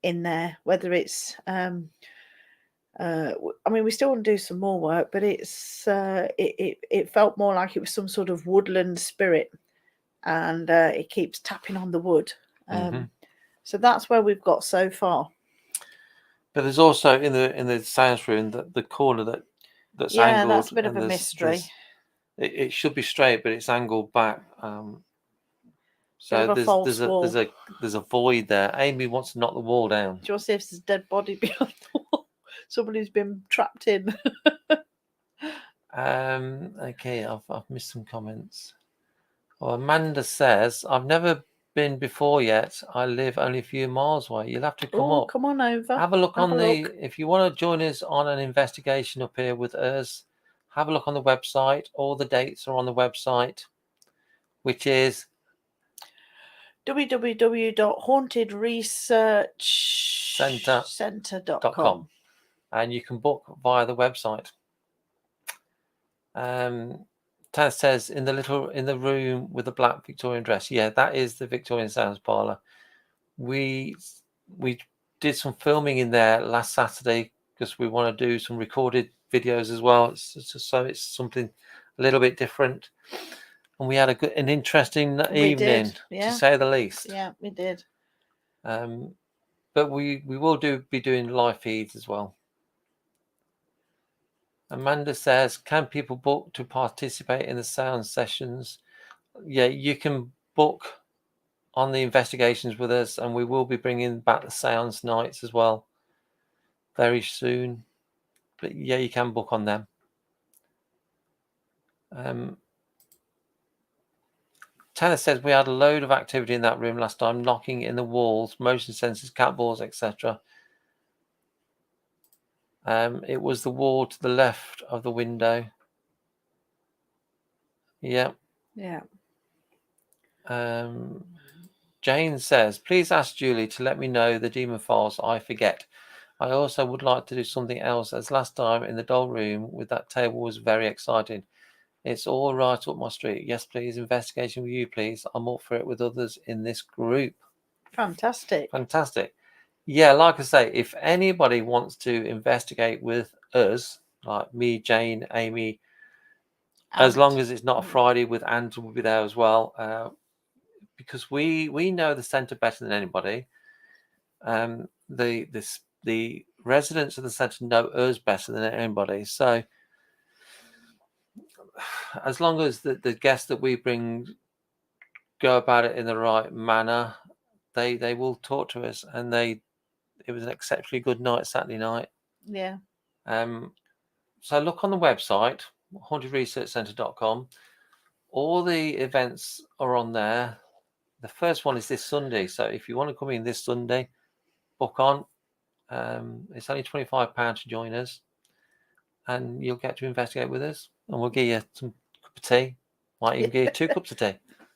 in there, whether it's I mean, we still want to do some more work, but it's it felt more like it was some sort of woodland spirit, and it keeps tapping on the wood. So that's where we've got so far. But there's also in the science room the corner that's angled. That's a bit of a mystery. It should be straight, but it's angled back. So there's a void there. Amy wants to knock the wall down. Do you want to see if there's a dead body behind the wall? Somebody's been trapped in. Okay, I've missed some comments. Well, Amanda says, I've never been before yet. I live only a few miles away. You'll have to come up. Come on over. Have a look if you want to join us on an investigation up here with us, have a look on the website. All the dates are on the website, which is www.hauntedresearchcenter.com, and you can book via the website. Taz says in the room with the black Victorian dress. Yeah, that is the Victorian Sounds Parlour. We did some filming in there last Saturday because we want to do some recorded videos as well. So it's something a little bit different. And we had an interesting evening, to say the least. Yeah, we did. But we will be doing live feeds as well. Amanda says, can people book to participate in the sound sessions? Yeah, you can book on the investigations with us, and we will be bringing back the sounds nights as well very soon. But yeah, you can book on them. Tanner says we had a load of activity in that room last time, knocking in the walls, motion sensors, cat balls, etc. It was the wall to the left of the window. Yeah. Yeah. Jane says, please ask Julie to let me know the demon files. I forget. I also would like to do something else, as last time in the doll room with that table was very exciting. It's all right up my street. Yes, please. Investigation with you, please. I'm up for it with others in this group. Fantastic. Yeah, like I say, if anybody wants to investigate with us, like me, Jane, Amy, as long as it's not a Friday with Ant, will be there as well, because we know the centre better than anybody. The residents of the centre know us better than anybody. So as long as the guests that we bring go about it in the right manner, they will talk to us, and it was an exceptionally good night Saturday night. Yeah. So look on the website, hauntedresearchcenter.com. All the events are on there. The first one is this Sunday. So if you want to come in this Sunday, book on. It's only £25 to join us, and you'll get to investigate with us, and we'll give you some cup of tea. Might even give you 2 cups of tea.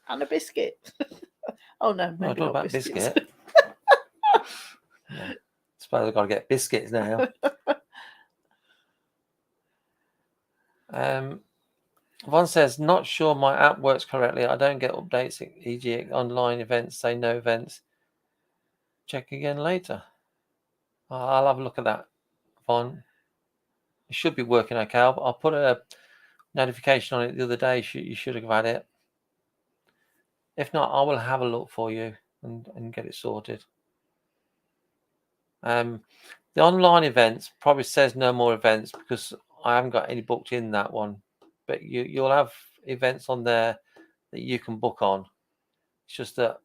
And a biscuit. Oh no, maybe not about biscuits. Biscuit. Yeah. Suppose I've got to get biscuits now. One says, not sure my app works correctly. I don't get updates, e.g. online events, say no events. Check again later. I'll have a look at that, Vaughn. It should be working okay. I'll put a notification on it the other day. You should have had it. If not, I will have a look for you and get it sorted. The online events probably says no more events because I haven't got any booked in that one. But you'll have events on there that you can book on. It's just that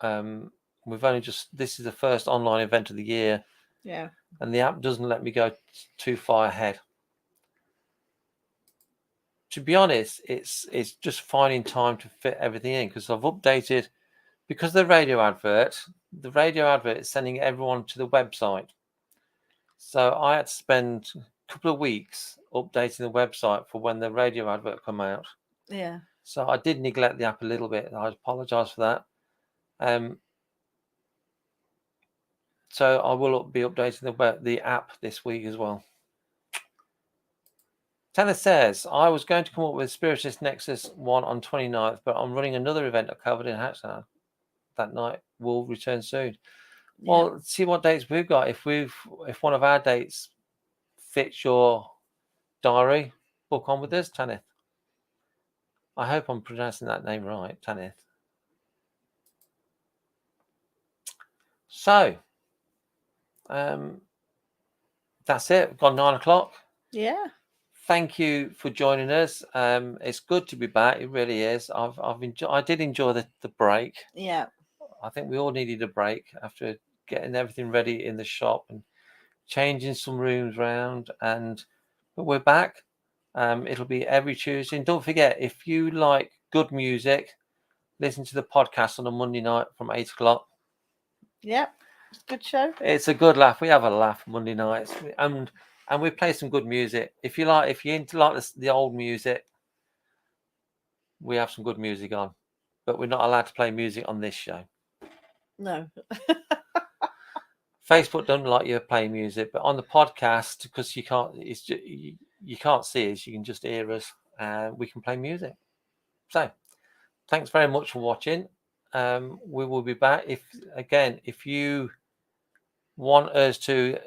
this is the first online event of the year. Yeah. And the app doesn't let me go too far ahead. To be honest, it's just finding time to fit everything in, because I've updated, because the radio advert is sending everyone to the website. So I had to spend a couple of weeks updating the website for when the radio advert come out. Yeah. So I did neglect the app a little bit. I apologise for that. So I will be updating the app this week as well. Tanner says, I was going to come up with Spiritist Nexus 1 on 29th, but I'm running another event at Covered in Hatchtown that night. Will return soon. Yeah. Well, see what dates we've got. If one of our dates fits your diary, book on with us, Tanith. I hope I'm pronouncing that name right, Tanith. So, that's it. We've got 9 o'clock. Yeah. Thank you for joining us. It's good to be back. It really is. I did enjoy the break. Yeah. I think we all needed a break after getting everything ready in the shop and changing some rooms around. But we're back. It'll be every Tuesday. And don't forget, if you like good music, listen to the podcast on a Monday night from 8 o'clock. Yeah. It's a good show. It's a good laugh. We have a laugh Monday nights, and we play some good music. If you're into the old music, we have some good music on, but we're not allowed to play music on this show. No. Facebook doesn't like you playing music, but on the podcast, because you can't see us, you can just hear us. We can play music. So, thanks very much for watching. We will be back. If you want us to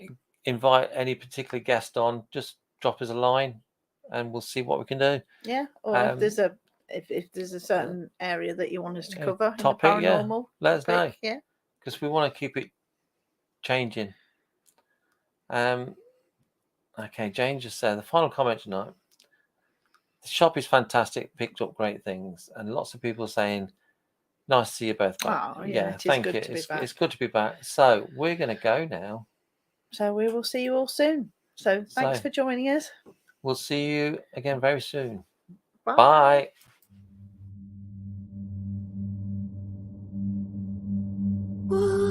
invite any particular guest on, just drop us a line, and we'll see what we can do. Yeah. Or if there's a certain area that you want us to cover topic, in the paranormal, let us know. Yeah. Because we want to keep it changing. Okay, Jane just said the final comment tonight. The shop is fantastic, picked up great things, and lots of people saying, nice to see you both back. Oh, yeah, thank you. It's good to be back. So we're going to go now. So we will see you all soon. So thanks for joining us. We'll see you again very soon. Bye. Bye.